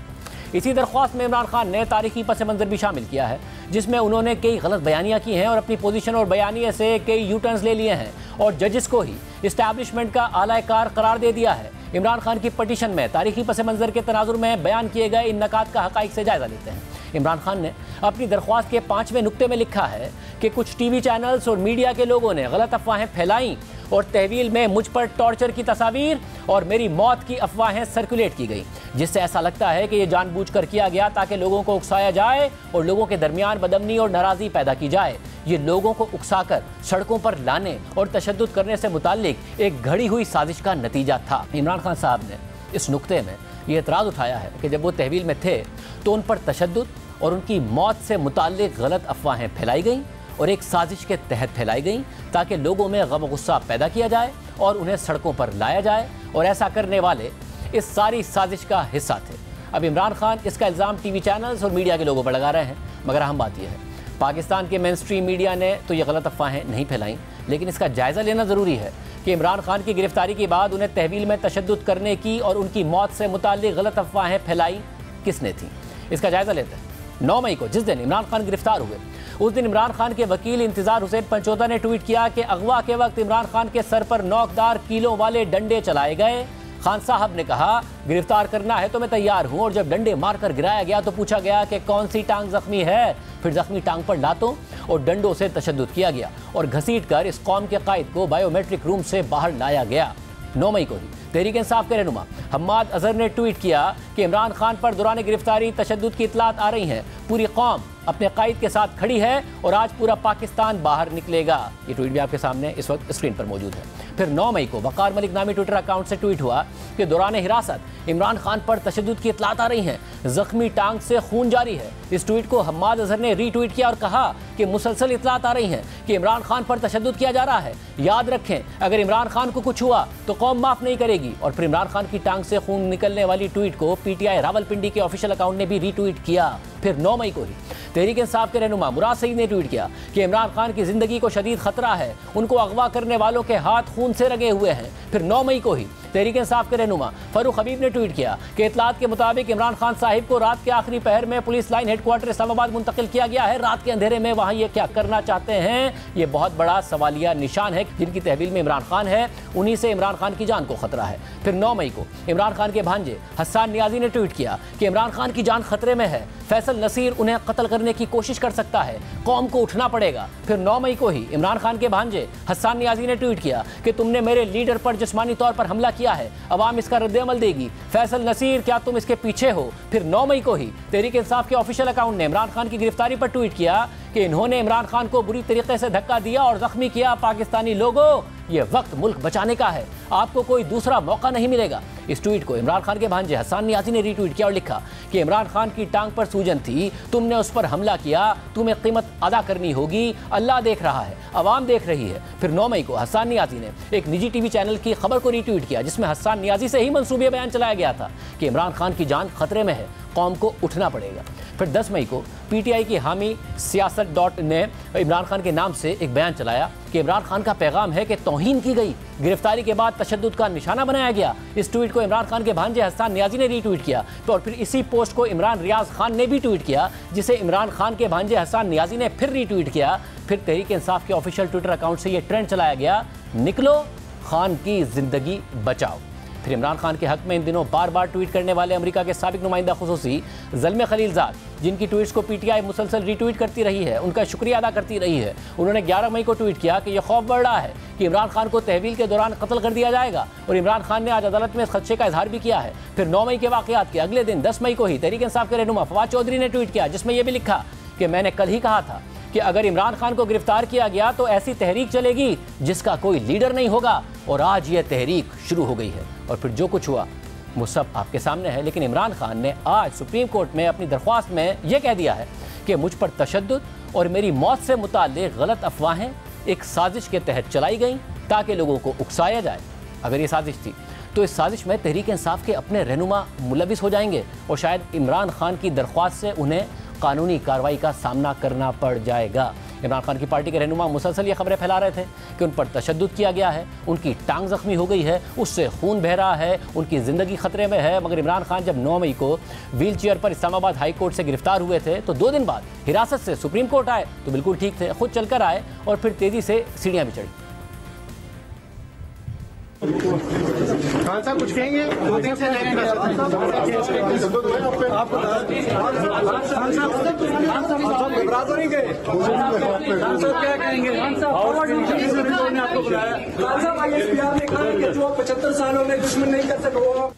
इसी दरख्वास्त में इमरान खान ने तारीखी पस मंज़र भी शामिल किया है जिसमें उन्होंने कई गलत बयानियाँ की हैं और अपनी पोजीशन और बयानिए से कई यूटर्न्स ले लिए हैं और जजेस को ही इस्टेब्लिशमेंट का आलाकार करार दे दिया है। इमरान खान की पटिशन में तारीखी पस मंज़र के तनाजुर में बयान किए गए इन नकात का हक़ाइक़ से जायज़ा लेते हैं। इमरान खान ने अपनी दरख्वास्त के 5वें नुक्ते में लिखा है कि कुछ TV चैनल्स और मीडिया के लोगों ने गलत अफवाहें फैलाईं और तहवील में मुझ पर टॉर्चर की तस्वीर और मेरी मौत की अफवाहें सर्कुलेट की गई, जिससे ऐसा लगता है कि यह जानबूझकर किया गया ताकि लोगों को उकसाया जाए और लोगों के दरमियान बदअमनी और नाराज़गी पैदा की जाए। ये लोगों को उकसाकर सड़कों पर लाने और तशद्दुद करने से मुताल्लिक एक घड़ी हुई साजिश का नतीजा था। इमरान खान साहब ने इस नुक्ते में ये एतराज़ उठाया है कि जब वो तहवील में थे तो उन पर तशद्दुद और उनकी मौत से मुताल्लिक गलत अफवाहें फैलाई गईं और एक साजिश के तहत फैलाई गईं ताकि लोगों में गम गुस्सा पैदा किया जाए और उन्हें सड़कों पर लाया जाए, और ऐसा करने वाले इस सारी साजिश का हिस्सा थे। अब इमरान खान इसका इल्ज़ाम TV चैनल्स और मीडिया के लोगों पर लगा रहे हैं, मगर अहम बात यह है पाकिस्तान के मेन स्ट्रीम मीडिया ने तो ये गलत अफवाहें नहीं फैलाईं, लेकिन इसका जायज़ा लेना ज़रूरी है कि इमरान खान की गिरफ्तारी के बाद उन्हें तहवील में तशद्दुद करने की और उनकी मौत से मुताल्लिक गलत अफवाहें फैलाई किसने थी। इसका जायज़ा लेते हैं। 9 मई को जिस दिन इमरान खान गिरफ्तार हुए उस दिन इमरान खान के वकील इंतजार हुसैन पंचोता ने ट्वीट किया कि अगवा के वक्त इमरान खान के सर पर नोकदार कीलों वाले डंडे चलाए गए। खान साहब ने कहा गिरफ्तार करना है तो मैं तैयार हूं, और जब डंडे मारकर गिराया गया तो पूछा गया कि कौन सी टांग जख्मी है। फिर जख्मी टांग पर लातों और डंडों से तशद्दुद किया गया और घसीट कर इस कौम के कायद को बायोमेट्रिक रूम से बाहर लाया गया। 9 मई को ही तहरीक इंसाफ के रहनुमा हम्माद अजहर ने ट्वीट किया कि इमरान खान पर दौरान गिरफ्तारी तशद्दुद की इतलात आ रही हैं, पूरी कौम अपने कायद के साथ खड़ी है और आज पूरा पाकिस्तान बाहर निकलेगा। ये ट्वीट भी आपके सामने इस वक्त स्क्रीन पर मौजूद है। फिर 9 मई को वकार मलिक नामी ट्विटर अकाउंट से ट्वीट हुआ कि दौरान हिरासत इमरान खान पर तशद्दुद की इतलात आ रही हैं, जख्मी टांग से खून जारी है। इस ट्वीट को हम्माद अजहर ने रीट्वीट किया और कहा कि मुसलसल इतलात आ रही हैं कि इमरान खान पर तशद्दुद किया जा रहा है। याद रखें, अगर इमरान खान को कुछ हुआ तो कौम माफ नहीं करेगी। और फिर इमरान खान की टांग से खून निकलने वाली ट्वीट को PTI रावलपिंडी के ऑफिशियल अकाउंट ने भी रीट्वीट किया। फिर 9 मई को ही तहरीक इंसाफ के रहनुमा मुराद सईद ने ट्वीट किया कि इमरान खान की जिंदगी को शदीद खतरा है, उनको अगवा करने वालों के हाथ खून से रंगे हुए हैं। फिर 9 मई को ही तहरीक इंसाफ के रहनुमा फरूख हबीब ने ट्वीट किया कि इतलात के मुताबिक इमरान खान साहिब को रात के आखिरी पहर में पुलिस लाइन हेडक्वार्टर इस्लामाबाद मुंतकिल किया गया है। रात के अंधेरे में वहाँ ये क्या करना चाहते हैं, ये बहुत बड़ा सवालिया निशान है। जिनकी तहवील में इमरान खान है उन्हीं से इमरान खान की जान को खतरा है। फिर 9 मई को इमरान खान के भांजे हसन नियाजी ने ट्वीट किया कि इमरान खान की जान खतरे में है। फैसल फैसल नसीर उन्हें कत्ल करने की कोशिश कर सकता है, कौम को उठना पड़ेगा। फिर 9 मई को ही इमरान खान के भांजे हसन नियाजी ने ट्वीट किया कि तुमने मेरे लीडर पर जिस्मानी तौर पर हमला किया है, अवाम इसका रद्द-ए-अमल देगी, फैसल नसीर क्या तुम इसके पीछे हो। फिर 9 मई को ही तहरीक इंसाफ के ऑफिशियल अकाउंट ने इमरान खान की गिरफ्तारी पर ट्वीट किया कि इन्होंने इमरान खान को बुरी तरीके से धक्का दिया और जख्मी किया। पाकिस्तानी लोगों, ये वक्त मुल्क बचाने का है, आपको कोई दूसरा मौका नहीं मिलेगा। इस ट्वीट को इमरान खान के भांजे हसन नियाजी ने रीट्वीट किया और लिखा कि इमरान खान की टांग पर सूजन थी, तुमने उस पर हमला किया, तुम्हें कीमत अदा करनी होगी, अल्लाह देख रहा है, अवाम देख रही है। फिर 9 मई को हसन नियाजी ने एक निजी टीवी चैनल की खबर को रीट्वीट किया जिसमें हसन नियाजी से ही मंसूबे बयान चलाया गया था कि इमरान खान की जान खतरे में है, कौम को उठना पड़ेगा। फिर 10 मई को पीटीआई की हामी सियासत ने इमरान खान के नाम से एक बयान चलाया कि इमरान खान का पैगाम है कि तौहीन की गई, गिरफ्तारी के बाद तशद्दुद का निशाना बनाया गया। इस ट्वीट को इमरान खान के भांजे हसन नियाजी ने रीट्वीट किया और फिर इसी पोस्ट को इमरान रियाज खान ने भी ट्वीट किया, जिसे इमरान खान के भांजे हसन नियाजी ने फिर रीट्वीट किया। फिर तहरीक इंसाफ के ऑफिशियल ट्विटर अकाउंट से ये ट्रेंड चलाया गया, निकलो खान की जिंदगी बचाओ। फिर इमरान खान के हक में इन दिनों बार बार ट्वीट करने वाले अमेरिका के साबिक नुमाइंदा खुसूसी ज़ल्मे खलीलजाद, जिनकी ट्वीट्स को पीटीआई मुसलसल रीट्वीट करती रही है, उनका शुक्रिया अदा करती रही है। उन्होंने 11 मई को ट्वीट किया कि यह खौफ बढ़ रहा है कि इमरान खान को तहवील के दौरान कत्ल कर दिया जाएगा और इमरान खान ने आज अदालत में इस खदशे का इजहार भी किया है। फिर 9 मई के वाक़यात के अगले दिन 10 मई को ही तहरीक इंसाफ के रहनुमा फवाद चौधरी ने ट्वीट किया जिसमें यह भी लिखा कि मैंने कल ही कहा था कि अगर इमरान खान को गिरफ्तार किया गया तो ऐसी तहरीक चलेगी जिसका कोई लीडर नहीं होगा, और आज यह तहरीक शुरू हो गई है। और फिर जो कुछ हुआ वो सब आपके सामने है। लेकिन इमरान खान ने आज सुप्रीम कोर्ट में अपनी दरख्वास्त में यह कह दिया है कि मुझ पर तशद्दुद और मेरी मौत से मुताल्लिक़ गलत अफवाहें एक साजिश के तहत चलाई गई ताकि लोगों को उकसाया जाए। अगर ये साजिश थी तो इस साजिश में तहरीक इंसाफ के अपने रहनुमा मुलविस हो जाएंगे और शायद इमरान खान की दरख्वास्त से उन्हें कानूनी कार्रवाई का सामना करना पड़ जाएगा। इमरान खान की पार्टी के रहनुमा मुसलसल ये खबरें फैला रहे थे कि उन पर तशद्दुद किया गया है, उनकी टांग जख्मी हो गई है, उससे खून बह रहा है, उनकी ज़िंदगी खतरे में है। मगर इमरान खान जब 9 मई को व्हील चेयर पर इस्लामाबाद हाई कोर्ट से गिरफ्तार हुए थे तो 2 दिन बाद हिरासत से सुप्रीम कोर्ट आए तो बिल्कुल ठीक थे, खुद चलकर आए और फिर तेज़ी से सीढ़ियाँ भी चढ़ी। खान साहब कुछ कहेंगे? 2 दिन से क्या कहेंगे? 75 सालों में दुश्मन नहीं कर सको।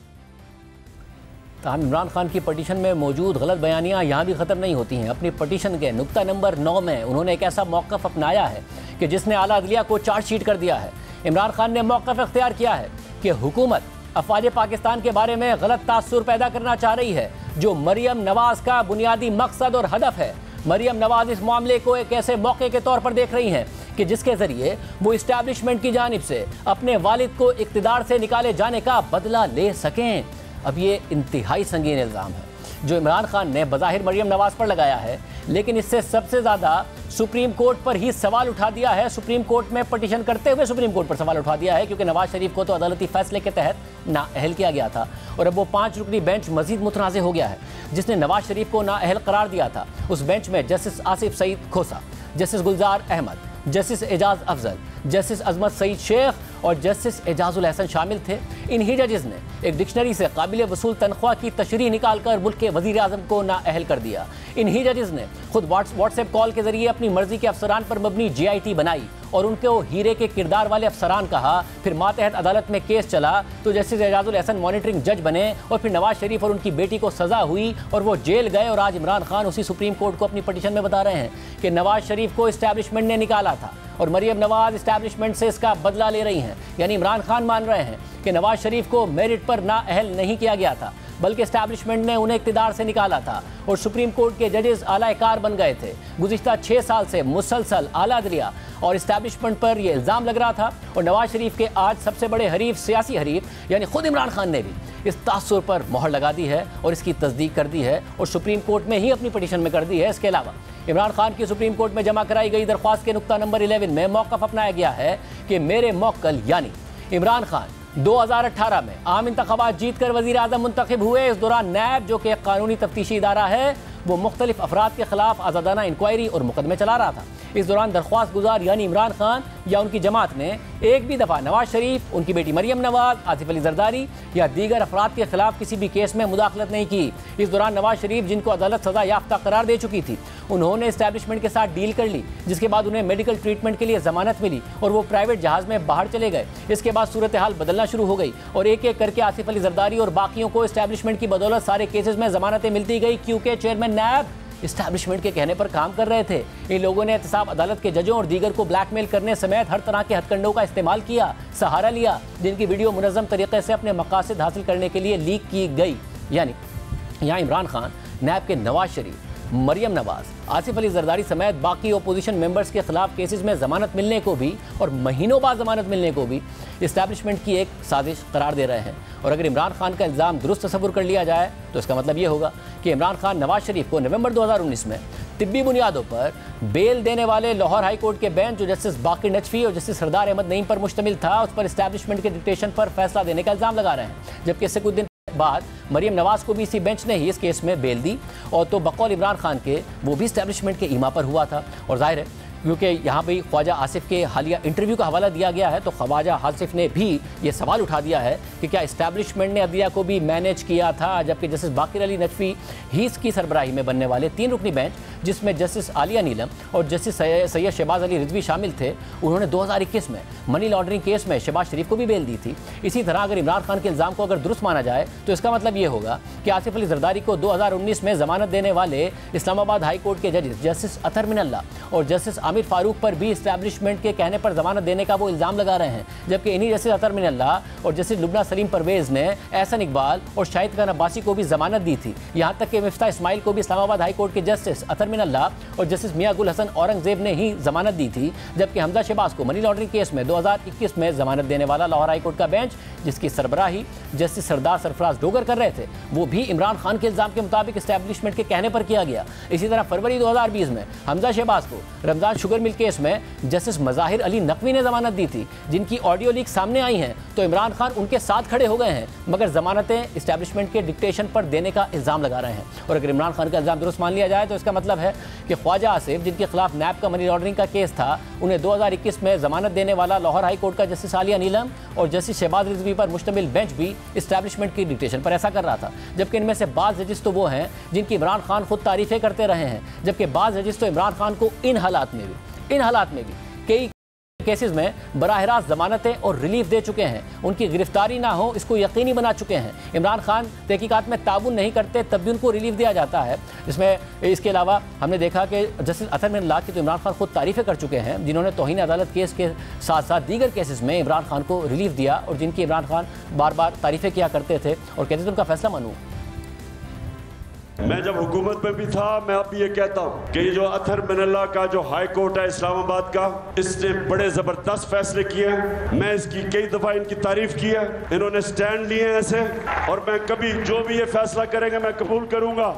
ताहम इमरान खान की पटिशन में मौजूद गलत बयानियाँ यहाँ भी ख़त्म नहीं होती हैं। अपनी पटिशन के नुक्ता नंबर 9 में उन्होंने एक ऐसा मौक़िफ़ अपनाया है कि जिसने आला अदलिया को चार्जशीट कर दिया है। इमरान खान ने मौक़िफ़ इख्तियार किया है कि हुकूमत अफ़वाज पाकिस्तान के बारे में गलत तासुर पैदा करना चाह रही है, जो मरियम नवाज़ का बुनियादी मकसद और हदफ है। मरियम नवाज़ इस मामले को एक ऐसे मौके के तौर पर देख रही हैं कि जिसके ज़रिए वो इस्टेब्लिशमेंट की जानिब से अपने वालिद को इक़्तिदार से निकाले जाने का बदला ले सकें। अब ये इंतहाई संगीन इल्ज़ाम है जो इमरान खान ने बज़ाहिर मरियम नवाज़ पर लगाया है, लेकिन इससे सबसे ज़्यादा सुप्रीम कोर्ट पर ही सवाल उठा दिया है। सुप्रीम कोर्ट में पटिशन करते हुए सुप्रीम कोर्ट पर सवाल उठा दिया है, क्योंकि नवाज शरीफ को तो अदालती फैसले के तहत नाअहल किया गया था और अब वो 5 रुकनी बेंच मजीद मुतनाज़ हो गया है, जिसने नवाज शरीफ को नाअहल करार दिया था। उस बेंच में जस्टिस आसिफ सईद खोसा, जस्टिस गुलजार अहमद, जस्टिस एजाज अफजल, जस्टिस अजमत सईद शेख और जस्टिस एजाजुल हसन शामिल थे। इन्हीं जजेस ने एक डिक्शनरी से काबिल वसूल तनख्वाह की तशरीह निकालकर मुल्क के वज़ीर आज़म को नाअहल कर दिया। इन्हीं जजेस ने खुद व्हाट्सएप कॉल के जरिए अपनी मर्जी के अफसरान पर मबनी GIT बनाई और उनको हीरे के किरदार वाले अफसरान कहा। फिर मातहत अदालत में केस चला तो जस्टिस एजाजुल हसन मॉनिटरिंग जज बने और फिर नवाज शरीफ और उनकी बेटी को सज़ा हुई और वो जेल गए। और आज इमरान खान उसी सुप्रीम कोर्ट को अपनी पटिशन में बता रहे हैं कि नवाज शरीफ को इस्टेब्लिशमेंट ने निकाला था और मरियम नवाज इस्टेब्लिशमेंट से इसका बदला ले रही हैं। यानी इमरान खान मान रहे हैं कि नवाज शरीफ को मेरिट पर नाअहल नहीं किया गया था, बल्कि इस्टेब्लिशमेंट ने उन्हें इक़्तिदार से निकाला था और सुप्रीम कोर्ट के जजेस आला-ए-कार बन गए थे। गुज़िश्ता 6 साल से मुसलसल आला अदलिया और इस्टेब्लिशमेंट पर यह इल्ज़ाम लग रहा था और नवाज शरीफ के आज सबसे बड़े हरीफ, सियासी हरीफ यानी खुद इमरान खान ने भी इस तासुर पर मोहर लगा दी है और इसकी तस्दीक कर दी है और सुप्रीम कोर्ट में ही अपनी पटिशन में कर दी है। इसके अलावा इमरान खान की सुप्रीम कोर्ट में जमा कराई गई दरख्वास्त के नुक्ता नंबर 11 में मौक़िफ़ अपनाया गया है कि मेरे मौक्कल यानी इमरान खान 2018 में आम इंतखाबात जीत कर वज़ीर आज़म मुंतखब हुए। इस दौरान नैब, जो कि एक कानूनी तफ्तीशी इदारा है, वो मुख्तलिफ अफराद के खिलाफ आज़ादाना इंक्वायरी और मुकदमे चला रहा था। इस दौरान दरख्वास्त गुजार यानी इमरान खान या उनकी जमात ने एक भी दफ़ा नवाज शरीफ, उनकी बेटी मरियम नवाज, आसिफ अली जरदारी या दीगर अफराद के खिलाफ किसी भी केस में मुदाखलत नहीं की। इस दौरान नवाज शरीफ, जिनको अदालत सजा याफ्ता करार दे चुकी थी, उन्होंने एस्टैब्लिशमेंट के साथ डील कर ली, जिसके बाद उन्हें मेडिकल ट्रीटमेंट के लिए जमानत मिली और वो प्राइवेट जहाज में बाहर चले गए। इसके बाद सूरत हाल बदलना शुरू हो गई और एक एक करके आसिफ अली जरदारी और बाकियों को एस्टैब्लिशमेंट की बदौलत सारे केसेस में जमानतें मिलती गई, क्योंकि चेयरमैन नैब एस्टैब्लिशमेंट के कहने पर काम कर रहे थे। इन लोगों ने एहतसाब अदालत के जजों और दीगर को ब्लैकमेल करने समेत हर तरह के हथकंडों का इस्तेमाल किया, सहारा लिया, जिनकी वीडियो मुनज़्ज़म तरीके से अपने मकासद हासिल करने के लिए लीक की गई। यानी यहाँ इमरान खान, नैब के नवाज शरीफ, मरियम नवाज, आसिफ अली जरदारी समेत बाकी ओपोजिशन मेंबर्स के खिलाफ केसेस में जमानत मिलने को भी और महीनों बाद जमानत मिलने को भी इस्टेब्लिशमेंट की एक साजिश करार दे रहे हैं। और अगर इमरान खान का इल्ज़ाम दुरुस्त तस्वुर कर लिया जाए तो इसका मतलब ये होगा कि इमरान खान नवाज शरीफ को नवंबर 2019 में तिब्बी बुनियादों पर बेल देने वाले लाहौर हाई कोर्ट के बेंच, जो जस्टिस बाकिर नजफी और जस्टिस सरदार अहमद नईम पर मुश्तमिल था, उस पर इस्टेब्लिशमेंट के डिक्टेशन पर फैसला देने का इल्ज़ाम लगा रहे हैं। जबकि इससे कुछ दिन बाद मरियम नवाज को भी इसी बेंच ने ही इस केस में बेल दी और तो बकौल इमरान खान के वो भी एस्टैब्लिशमेंट के ईमा पर हुआ था। और जाहिर है क्योंकि यहाँ भी ख्वाजा आसिफ के हालिया इंटरव्यू का हवाला दिया गया है, तो ख्वाजा आसिफ ने भी ये सवाल उठा दिया है कि क्या इस्टेब्लिशमेंट ने अदलिया को भी मैनेज किया था, जबकि जस्टिस बाकिर अली नजफी ही इसकी सरबराही में बनने वाले 3 रुकनी बेंच, जिसमें जस्टिस आलिया नीलम और जस्टिस सैयद शहबाज अली रिजवी शामिल थे, उन्होंने 2021 में मनी लॉन्ड्रिंग केस में शहबाज शरीफ को भी बेल दी थी। इसी तरह अगर इमरान खान के इल्ज़ाम को अगर दुरुस्त माना जाए तो इसका मतलब ये होगा कि आसिफ अली जरदारी को 2019 में जमानत देने वाले इस्लामाबाद हाई कोर्ट के जजेस जस्टिस अतर मिनल्लाह और जस्टिस आमिर फारूक पर भी इस्टेब्लिशमेंट के कहने पर जमानत देने का वो इल्ज़ाम लगा रहे हैं। जबकि इन्हीं जस्टिस अतर मिनल्लाह और जस्टिस लुबना सलीम परवेज़ ने एहसन इकबाल और शाहिद खान अब्बासी को भी जमानत दी थी। यहाँ तक कि मिफ्ता इस्माइल को भी इस्लामाबाद हाई कोर्ट के जस्टिस अतर मिनल्लाह और जस्टिस मियां गुल हसन औरंगजेब ने ही जमानत दी थी। जबकि हमजा शहबाज को मनी लॉन्ड्रिंग केस में 2021 में जमानत देने वाला लाहौर हाई कोर्ट का बेंच, जिसकी सरबराही जस्टिस सरदार सरफराज डोगर कर रहे थे, वो भी इमरान खान के इल्ज़ाम के मुताबिक इस्टेब्लिशमेंट के कहने पर किया गया। इसी तरह फरवरी 2020 में हमजा शहबाज को रमजान शुगर मिल केस में जस्टिस मज़ाहिर अली नकवी ने जमानत दी थी, जिनकी ऑडियो लीक सामने आई हैं, तो इमरान खान उनके साथ खड़े हो गए हैं, मगर जमानतें इस्टेब्लिशमेंट के डिक्टेशन पर देने का इल्ज़ाम लगा रहे हैं। और अगर इमरान खान का इल्ज़ाम दुरुस्त मान लिया जाए तो इसका मतलब है कि ख्वाजा आसिफ, जिनके खिलाफ नैब का मनी लॉन्ड्रिंग का केस था, उन्हें 2021 में जमानत देने वाला लाहौर हाई कोर्ट का जस्टिस आलिया नीलम और जस्टिस शहबाज रिजवी पर मुश्तमिल बेंच भी इस्टेब्लिशमेंट की डिक्टेशन पर ऐसा कर रहा था। जबकि इनमें से बाज़ जजेस तो वो हैं जिनकी इमरान खान खुद तारीफ़ें करते रहे हैं, जबकि बाज़ जजेस तो इमरान खान को इन हालात में भी कई केसेस में बराह रास्त जमानतें और रिलीफ दे चुके हैं। उनकी गिरफ्तारी ना हो इसको यकीनी बना चुके हैं। इमरान खान तहकीकात में ताउन नहीं करते तब भी उनको रिलीफ दिया जाता है। इसके अलावा हमने देखा कि जस्टिस अतर मिनल्लाह की तो इमरान खान खुद तारीफ़ें कर चुके हैं, जिन्होंने तौहीन अदालत केस के साथ साथ दीगर केसेस में इमरान खान को रिलीफ दिया और जिनकी इमरान खान बार बार तारीफ़ें किया करते थे और कहते थे उनका फैसला मानूं। मैं जब हुकूमत में भी था, मैं अब ये कहता हूँ कि ये जो अतर मिनल्लाह का जो हाई कोर्ट है इस्लामाबाद का, इसने बड़े ज़बरदस्त फैसले किए हैं। मैं इसकी कई दफ़ा इनकी तारीफ़ की है, इन्होंने स्टैंड लिए हैं ऐसे, और मैं कभी जो भी ये फैसला करेंगे मैं कबूल करूँगा।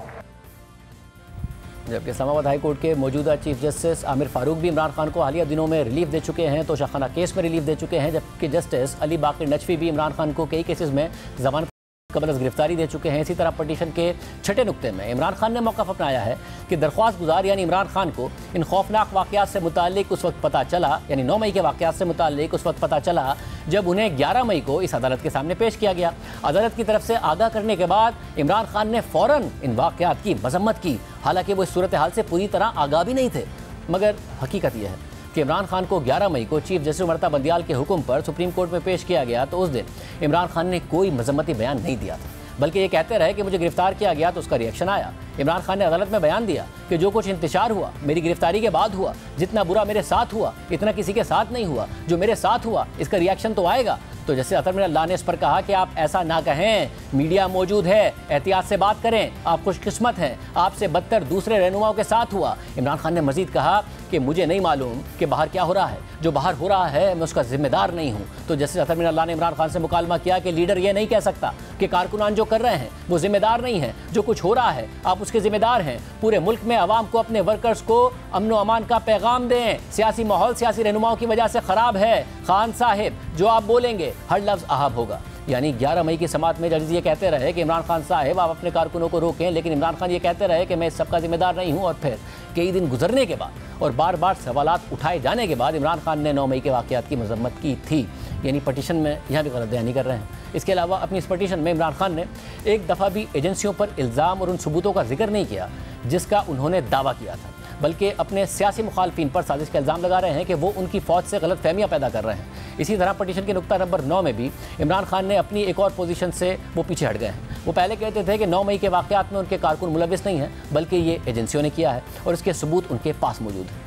जबकि इस्लामाबाद हाई कोर्ट के मौजूदा चीफ जस्टिस आमिर फारूक भी इमरान खान को हालिया दिनों में रिलीफ दे चुके हैं, तो शाखाना केस में रिलीफ दे चुके हैं। जबकि जस्टिस अली बाकिर नजफी भी इमरान खान को कई केसेस में जमानत कबल गिरफ्तारी दे चुके हैं। इसी तरह पटिशन के 6ठे नुक्ते में इमरान खान ने मौक़िफ़ अपनाया है कि दरख्वास्त गुजार यानी इमरान खान को इन खौफनाक वाक़यात से मुताल्लिक उस वक्त पता चला, यानी 9 मई के वाक़यात से मुताल्लिक उस वक्त पता चला जब उन्हें 11 मई को इस अदालत के सामने पेश किया गया। अदालत की तरफ से आगाह करने के बाद इमरान खान ने फ़ौरन इन वाक़यात की मज़म्मत की, हालांकि वो इस सूरत हाल से पूरी तरह आगाह भी नहीं थे। मगर हकीकत यह है कि इमरान खान को 11 मई को चीफ जस्टिस उमरता बंदियाल के हुक्म पर सुप्रीम कोर्ट में पेश किया गया, तो उस दिन इमरान खान ने कोई मज़म्मती बयान नहीं दिया था, बल्कि ये कहते रहे कि मुझे गिरफ्तार किया गया तो उसका रिएक्शन आया। इमरान खान ने अदालत में बयान दिया कि जो कुछ इंतशार हुआ मेरी गिरफ्तारी के बाद हुआ, जितना बुरा मेरे साथ हुआ इतना किसी के साथ नहीं हुआ, जो मेरे साथ हुआ इसका रिएक्शन तो आएगा। तो जैसे अतर मिनल्लाह ने इस पर कहा कि आप ऐसा ना कहें, मीडिया मौजूद है, एहतियात से बात करें, आप खुशकिस्मत हैं, आपसे बदतर दूसरे रहनुमाओं के साथ हुआ। इमरान खान ने मजीद कहा कि मुझे नहीं मालूम कि बाहर क्या हो रहा है, जो बाहर हो रहा है मैं उसका जिम्मेदार नहीं हूँ। तो जैसे अतर मिनल्लाह ने इमरान खान से मुकालमा किया कि लीडर ये नहीं कह सकता कि कारकुनान जो कर रहे हैं वो जिम्मेदार नहीं है, जो कुछ हो रहा है आप उसके जिम्मेदार हैं। पूरे मुल्क में आवाम को, अपने वर्कर्स को अमन व अमान का पैगाम दें। सियासी माहौल सियासी रहनुमाओं की वजह से ख़राब है। खान साहिब जो आप बोलेंगे हर लफ्ज़ अहाब होगा। यानी 11 मई की समात में जजेस ये कहते रहे कि इमरान खान साहिब आप अपने कारकुनों को रोकें, लेकिन इमरान खान ये कहते रहे कि मैं इस सब का जिम्मेदार नहीं हूँ। और फिर कई दिन गुजरने के बाद और बार बार सवालात उठाए जाने के बाद इमरान खान ने 9 मई के वाक़यात की मजम्मत की थी। यानी पटिशन में यहाँ भी गलत बयानी कर रहे हैं। इसके अलावा अपनी इस पटिशन में इमरान खान ने एक दफ़ा भी एजेंसियों पर इल्ज़ाम और उन सबूतों का जिक्र नहीं किया जिसका उन्होंने दावा किया था, बल्कि अपने सियासी मुखालफिन पर साजिश का इल्ज़ाम लगा रहे हैं कि वो उनकी फ़ौज से गलत फहमियाँ पैदा कर रहे हैं। इसी तरह पटिशन के नुक्ता नंबर 9 में भी इमरान खान ने अपनी एक और पोजीशन से वो पीछे हट गए हैं। वो पहले कहते थे कि 9 मई के वाक़यात में उनके कारकुन मुलविस नहीं हैं, बल्कि ये एजेंसियों ने किया है और इसके सबूत उनके पास मौजूद हैं।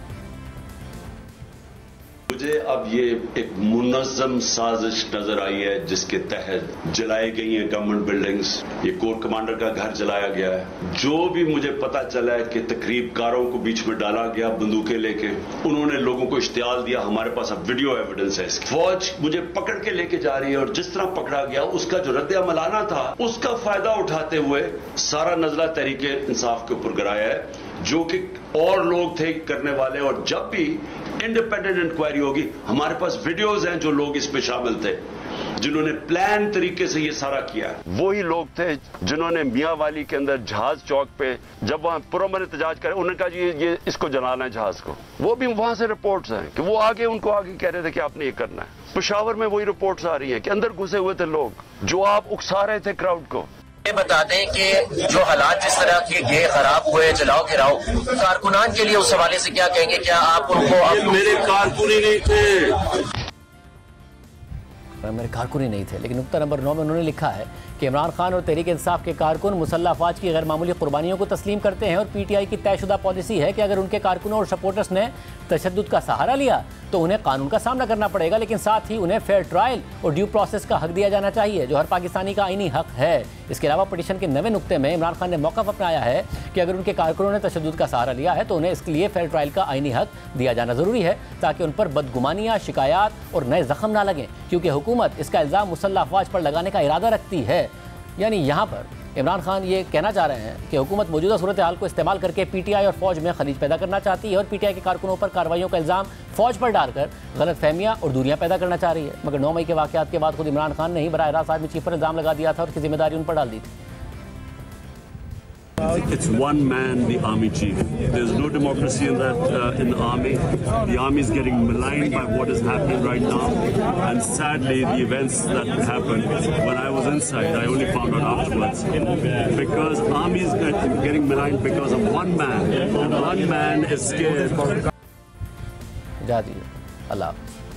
मुझे अब ये एक मुनज़्ज़म साजिश नजर आई है जिसके तहत जलाई गई हैं गवर्नमेंट बिल्डिंग्स, ये कोर कमांडर का घर जलाया गया है। जो भी मुझे पता चला है कि तकरीबकारों को बीच में डाला गया बंदूकें लेके, उन्होंने लोगों को इश्तियाल दिया। हमारे पास अब वीडियो एविडेंस है। फौज मुझे पकड़ के लेके जा रही है और जिस तरह पकड़ा गया उसका जो रद्द अमल आना था उसका फायदा उठाते हुए सारा नजला तहरीके इंसाफ के ऊपर गिराया है, जो कि और लोग थे करने वाले। और जब भी इंडिपेंडेंट इंक्वायरी होगी, हमारे पास वीडियोज हैं जो लोग इसमें शामिल थे, जिन्होंने प्लान तरीके से ये सारा किया। वही लोग थे जिन्होंने मियां वाली के अंदर जहाज चौक पे जब वहां पुरअमन एहतजाज करे, उन्होंने कहा जी ये इसको जलाना है जहाज को। वो भी वहां से रिपोर्ट्स हैं कि वो आगे उनको आगे कह रहे थे कि आपने ये करना है। पेशावर में वही रिपोर्ट्स आ रही हैं कि अंदर घुसे हुए थे लोग जो आप उकसा रहे थे क्राउड को। ये बता दें कि जो हालात जिस तरह के ये खराब हुए, जलाओ गिराओ, कारकुनान के लिए उस हवाले से क्या कहेंगे? क्या आप उनको मेरे कारकुन ही नहीं थे, मेरे कारकुन ही नहीं थे। लेकिन नुक्ता नंबर 9 में उन्होंने लिखा है कि इमरान खान और तहरीक इंसाफ के कारकुन मुसल्लह अफवाज की गैर मामूली कुर्बानियों को तस्लीम करते हैं और पीटीआई की तयशुदा पॉलिसी है कि अगर उनके कारकुनों और सपोर्टर्स ने तशद्दुद का सहारा लिया तो उन्हें कानून का सामना करना पड़ेगा, लेकिन साथ ही उन्हें फेयर ट्रायल और ड्यू प्रोसेस का हक दिया जाना चाहिए जो हर पाकिस्तानी का आईनी हक है। इसके अलावा पटिशन के 9वें नुक्ते में इमरान खान ने मौक़िफ़ अपनाया है कि अगर उनके कारकुनों ने तशद्दुद का सहारा लिया है तो उन्हें इसके लिए फेयर ट्रायल का आईनी हक दिया जाना ज़रूरी है ताकि उन पर बदगुमानियाँ, शिकायत और नए ज़ख्म ना लगें, क्योंकि हुकूमत इसका इल्ज़ाम मुसल्लह अफवाज पर लगाने का इरादा रखती है। यानी यहाँ पर इमरान खान ये कहना चाह रहे हैं कि हुकूमत मौजूदा सूरत हाल को इस्तेमाल करके पीटीआई और फौज में खलीज पैदा करना चाहती है और पीटीआई के कारकुनों पर कार्रवाइयों का इल्ज़ाम फौज पर डालकर गलत फहमियाँ और दूरियाँ पैदा करना चाह रही है। मगर 9 मई के वाक़यात के बाद खुद इमरान खान ने ही बराह रास्त आर्मी चीफ पर इल्ज़ाम लगा दिया था और उसकी जिम्मेदारी उन पर डाल दी थी। It's one man, the army chief. There's no democracy in that in the army. The army is getting maligned by what is happening right now, and sadly, the events that happened when I was inside, I only found out afterwards. Because army is getting maligned because of one man, and one man is scared. जा दीजिए, अल्लाह हाफ़िज़।